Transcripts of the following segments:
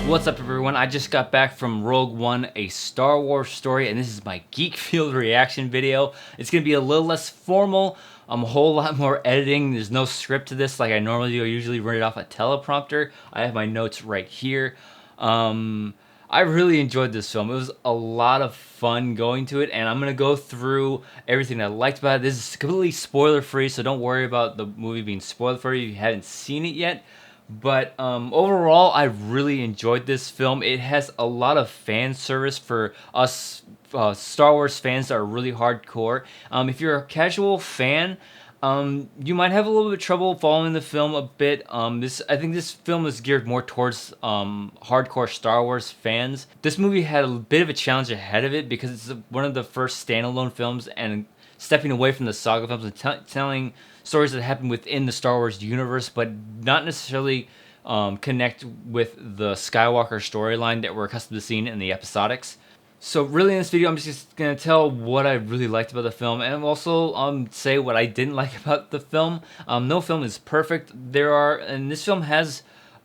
What's up, everyone? I just got back from Rogue One, a Star Wars story, and this is my Geek Field reaction video. It's going to be a little less formal, a whole lot more editing. There's no script to this like I normally do. I usually run it off a teleprompter. I have my notes right here. I really enjoyed this film. It was a lot of fun going to it, and I'm going to go through everything I liked about it. This is completely spoiler-free, so don't worry about the movie being spoiled for you if you haven't seen it yet. But overall, I really enjoyed this film. It has a lot of fan service for us Star Wars fans that are really hardcore. If you're a casual fan, you might have a little bit of trouble following the film a bit. I think this film is geared more towards hardcore Star Wars fans. This movie had a bit of a challenge ahead of it because it's one of the first standalone films, and stepping away from the saga films and telling stories that happen within the Star Wars universe, but not necessarily connect with the Skywalker storyline that we're accustomed to seeing in the episodics. So really in this video, I'm just going to tell what I really liked about the film, and also say what I didn't like about the film. No film is perfect. And this film has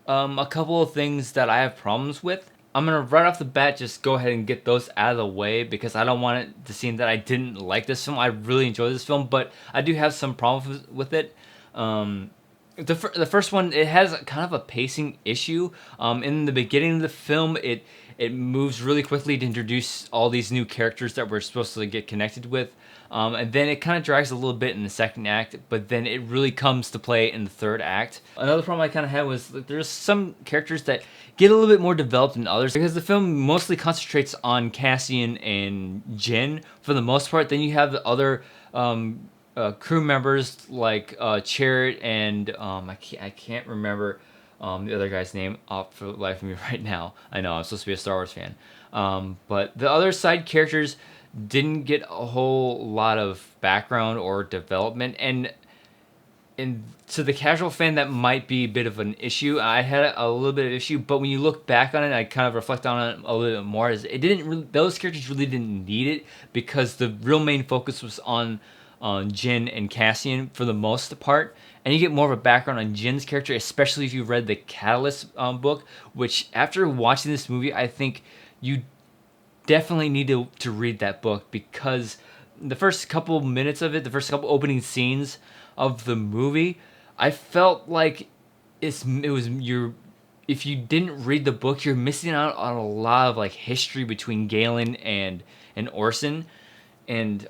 a couple of things that I have problems with. I'm going to right off the bat just go ahead and get those out of the way because I don't want it to seem that I didn't like this film. I really enjoyed this film, but I do have some problems with it. The first one, it has kind of a pacing issue. In the beginning of the film, it moves really quickly to introduce all these new characters that we're supposed to get connected with. And then it kind of drags a little bit in the second act, but then it really comes to play in the third act. Another problem I kind of had was that there's some characters that get a little bit more developed than others because the film mostly concentrates on Cassian and Jyn for the most part. Then you have the other crew members like Chirrut and I can't remember the other guy's name off for the life of me right now. I know I'm supposed to be a Star Wars fan, but the other side characters didn't get a whole lot of background or development, and to the casual fan that might be a bit of an issue. I had a little bit of issue, but when you look back on it, I kind of reflect on it a little bit more. Those characters really didn't need it because the real main focus was on Jyn and Cassian for the most part, and you get more of a background on Jin's character, especially if you read the Catalyst book, which after watching this movie, I think you definitely need to read that book because the first couple minutes of it, the first couple opening scenes of the movie, I felt like if you didn't read the book, you're missing out on a lot of like history between Galen and Orson. And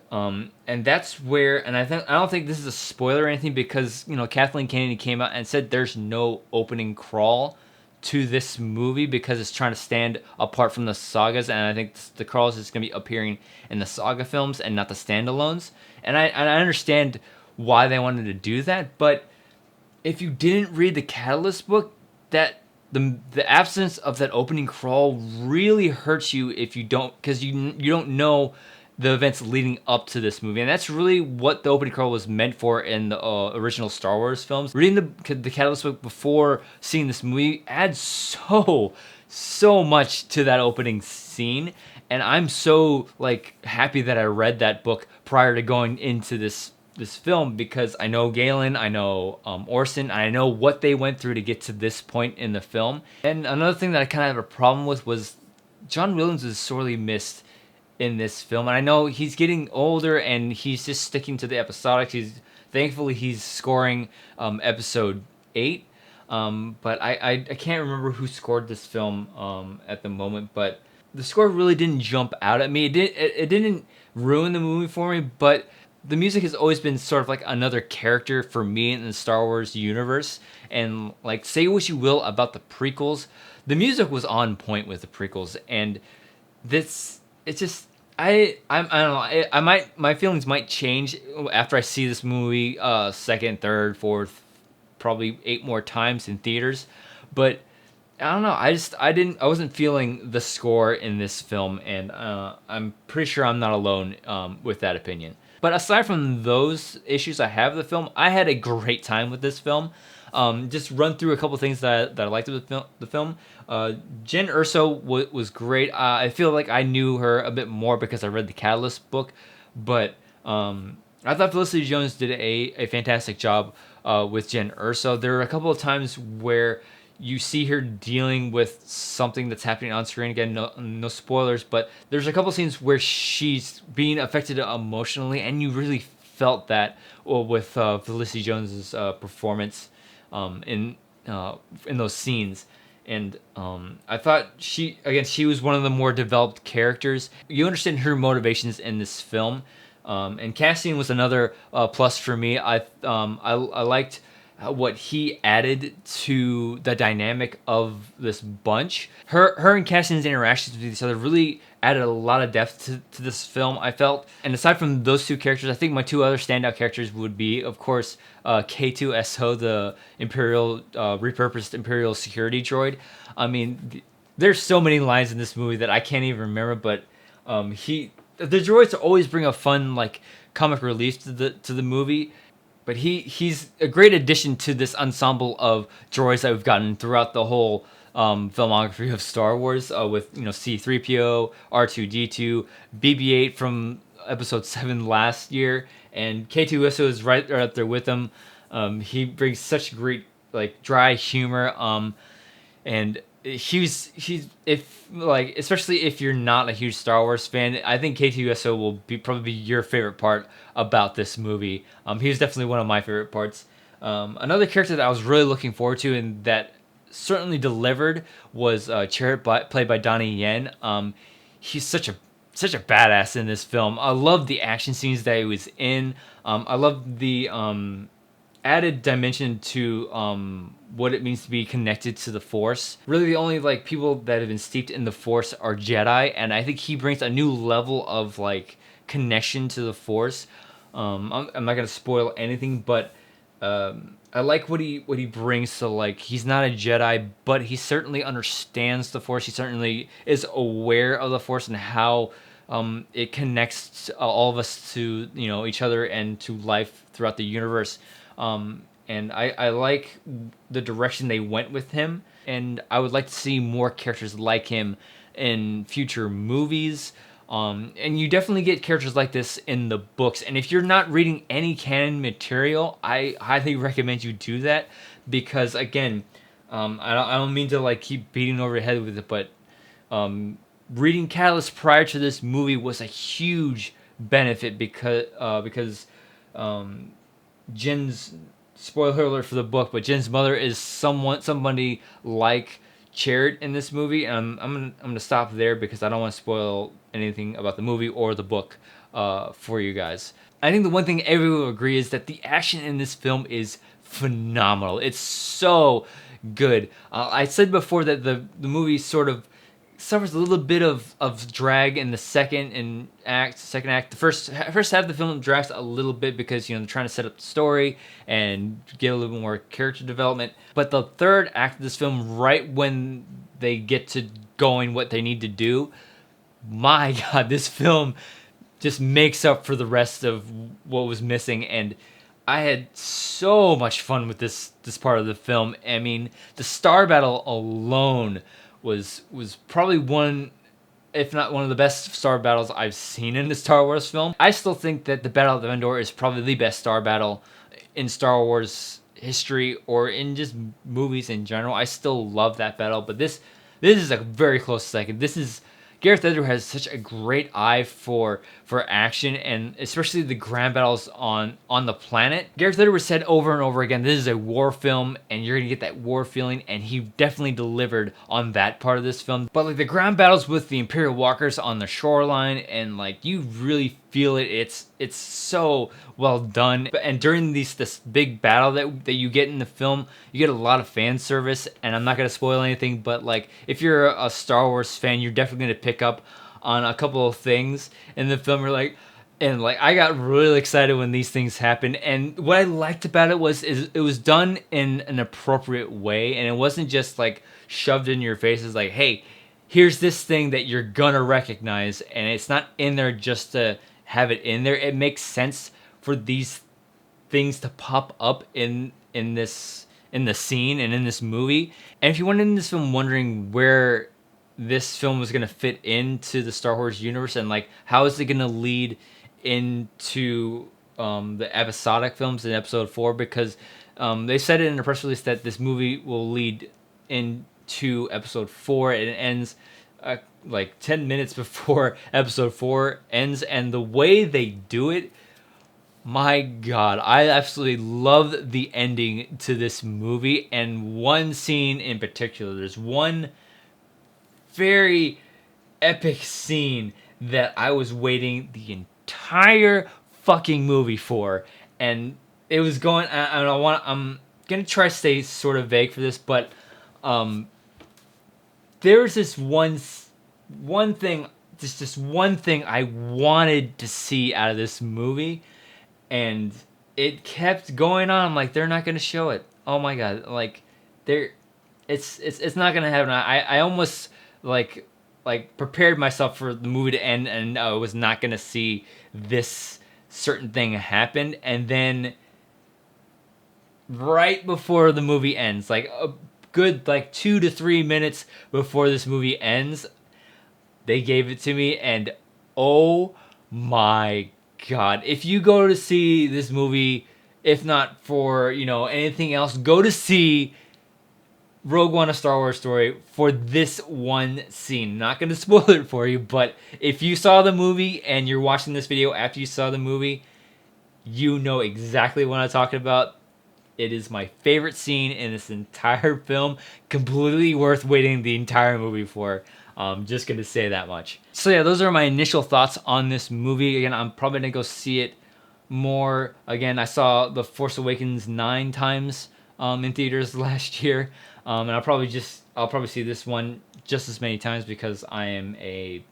that's where, and I don't think this is a spoiler or anything because Kathleen Kennedy came out and said there's no opening crawl to this movie because it's trying to stand apart from the sagas, and I think the crawls is going to be appearing in the saga films and not the standalones. And I understand why they wanted to do that, but if you didn't read the Catalyst book, that the absence of that opening crawl really hurts you if you don't, because you don't know the events leading up to this movie, and that's really what the opening crawl was meant for in the original Star Wars films. Reading the Catalyst book before seeing this movie adds so much to that opening scene, and I'm so happy that I read that book prior to going into this film because I know Galen, I know Orson, and I know what they went through to get to this point in the film. And another thing that I kind of have a problem with was John Williams is sorely missed in this film, and I know he's getting older and he's just sticking to the episodics. Thankfully he's scoring episode 8, but I can't remember who scored this film at the moment, but the score really didn't jump out at me. It didn't ruin the movie for me, but the music has always been sort of like another character for me in the Star Wars universe. And say what you will about the prequels, the music was on point with the prequels, and it's just I don't know. My feelings might change after I see this movie second, third, fourth, probably 8 more times in theaters. But I don't know. I wasn't feeling the score in this film, and I'm pretty sure I'm not alone with that opinion. But aside from those issues I have with the film, I had a great time with this film. Just run through a couple things that I liked with the film. Jyn Erso was great. I feel like I knew her a bit more because I read the Catalyst book, but I thought Felicity Jones did a fantastic job with Jyn Erso. There were a couple of times where you see her dealing with something that's happening on screen. Again, no spoilers, but there's a couple scenes where she's being affected emotionally, and you really felt that with Felicity Jones's performance in those scenes. And I thought she was one of the more developed characters. You understand her motivations in this film, and casting was another plus for me. I liked what he added to the dynamic of this bunch. Her and Cassian's interactions with each other really added a lot of depth to this film, I felt. And aside from those two characters, I think my two other standout characters would be, of course, K2SO, the Imperial repurposed Imperial security droid. I mean, there's so many lines in this movie that I can't even remember, but the droids always bring a fun like comic relief to the movie. But he's a great addition to this ensemble of droids that we've gotten throughout the whole filmography of Star Wars, with C-3PO, R2-D2, BB-8 from Episode 7 last year, and K2SO is right up there with him. He brings such great like dry humor, and he's if like especially if you're not a huge Star Wars fan, I think K2SO will probably be your favorite part about this movie. He's definitely one of my favorite parts. Another character that I was really looking forward to and that certainly delivered was Chirrut, played by Donnie Yen. He's such a badass in this film. I love the action scenes that he was in. I love the added dimension to what it means to be connected to the Force. Really, the only like people that have been steeped in the Force are Jedi, and I think he brings a new level of like connection to the Force. I'm not gonna spoil anything, but I like what he brings. So like, he's not a Jedi, but he certainly understands the Force. He certainly is aware of the Force and how it connects all of us to each other and to life throughout the universe. And I like the direction they went with him, and I would like to see more characters like him in future movies. And you definitely get characters like this in the books. And if you're not reading any canon material, I highly recommend you do that, because again, I don't mean to like keep beating over your head with it, but reading Catalyst prior to this movie was a huge benefit because Jin's, spoiler alert for the book, but Jin's mother is somebody like Chirrut in this movie, and I'm gonna stop there because I don't want to spoil anything about the movie or the book for you guys. I think the one thing everyone will agree is that the action in this film is phenomenal. It's so good. I said before that the movie sort of suffers a little bit of drag in the second act. The first half of the film drags a little bit because they're trying to set up the story and get a little more character development. But the third act of this film, right when they get to going what they need to do, my God, this film just makes up for the rest of what was missing. And I had so much fun with this part of the film. I mean, the Star Battle alone was probably one, if not one of the best Star Battles I've seen in the Star Wars film. I still think that the Battle of Endor is probably the best Star Battle in Star Wars history or in just movies in general. I still love that battle, but this is a very close second. Gareth Edwards has such a great eye for action, and especially the grand battles on the planet. Gareth Edwards said over and over again, this is a war film, and you're gonna get that war feeling, and he definitely delivered on that part of this film. But like the ground battles with the Imperial Walkers on the shoreline, and like you really feel it. It's so well done. And during this big battle that you get in the film, you get a lot of fan service. And I'm not gonna spoil anything, but like if you're a Star Wars fan, you're definitely gonna pick up on a couple of things in the film. And I got really excited when these things happened. And what I liked about it was it was done in an appropriate way, and it wasn't just like shoved in your face as like, hey, here's this thing that you're gonna recognize, and it's not in there just to have it in there. It makes sense for these things to pop up in the scene and in this movie. And if you went in this film wondering where this film was gonna fit into the Star Wars universe and like how is it gonna lead into the episodic films in Episode 4, because they said it in a press release that this movie will lead into episode 4. It ends like 10 minutes before episode 4 ends, and the way they do it, my God, I absolutely love the ending to this movie. And one scene in particular, there's one very epic scene that I was waiting the entire fucking movie for, and it was going. I'm gonna try to stay sort of vague for this, but there's this one thing, just one thing I wanted to see out of this movie, and it kept going on. I'm like, they're not gonna show it. Oh my God, like it's not gonna happen. I almost like prepared myself for the movie to end, and I was not gonna see this certain thing happen, and then right before the movie ends, like a good like 2 to 3 minutes before this movie ends, they gave it to me, and oh my God, if you go to see this movie, if not for, you know, anything else, go to see Rogue One: A Star Wars Story for this one scene. Not going to spoil it for you, but if you saw the movie and you're watching this video after you saw the movie, you know exactly what I'm talking about. It is my favorite scene in this entire film. Completely worth waiting the entire movie for. Just going to say that much. So yeah, those are my initial thoughts on this movie. Again, I'm probably going to go see it more. Again, I saw The Force Awakens 9 times in theaters last year. And I'll probably see this one just as many times because I am a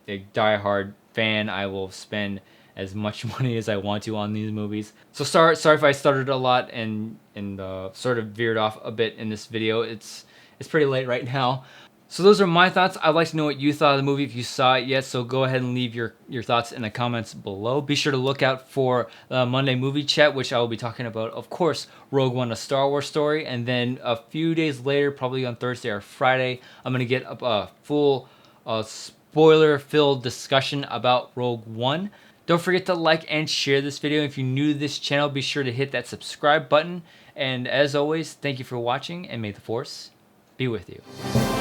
diehard fan. I will spend as much money as I want to on these movies. So sorry if I started a lot and sort of veered off a bit in this video. It's pretty late right now. So those are my thoughts. I'd like to know what you thought of the movie if you saw it yet. So go ahead and leave your thoughts in the comments below. Be sure to look out for Monday Movie Chat, which I will be talking about, of course, Rogue One: A Star Wars Story. And then a few days later, probably on Thursday or Friday, I'm going to get a full spoiler-filled discussion about Rogue One. Don't forget to like and share this video. If you're new to this channel, be sure to hit that subscribe button. And as always, thank you for watching, and may the Force be with you.